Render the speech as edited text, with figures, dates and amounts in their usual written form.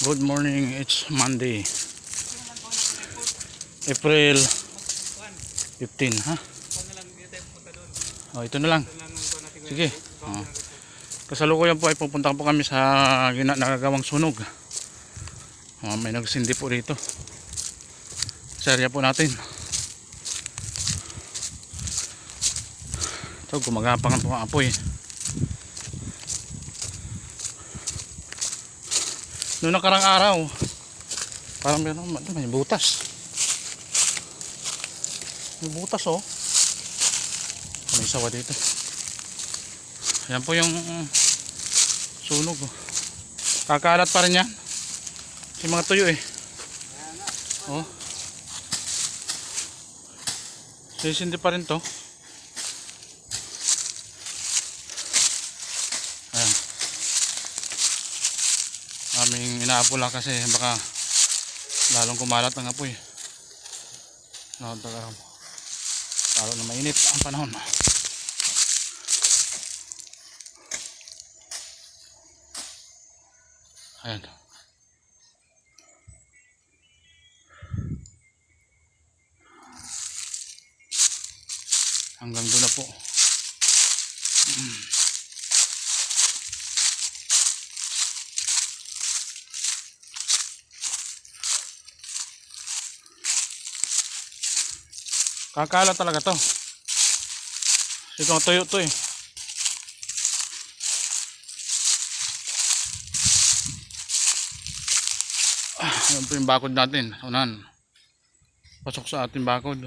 Good morning, it's Monday, April 15, ha? Oh, ito na lang. Sige. Oh. Kasalukuyan po ay pupunta po kami sa nagagawang sunog. Oh, may nagsindi po rito. Sa area po natin. Ito, gumagapang po ang apoy. Noong nakarang araw, parang may butas. May butas, oh. May sawa dito. Yan po yung sunog, oh. Kakalat pa rin yan. Yung mga tuyo, eh. Oh. Sisindi pa rin to. Ayan. Aming inaapo lang kasi baka lalong kumalat ang apoy. Lalo na mainit ang panahon. Ayan. Hanggang doon na po. Kakala talaga to. Siguro tuyo to, eh. Ayan po yung bakod natin. Unahan. Pasok sa ating bakod.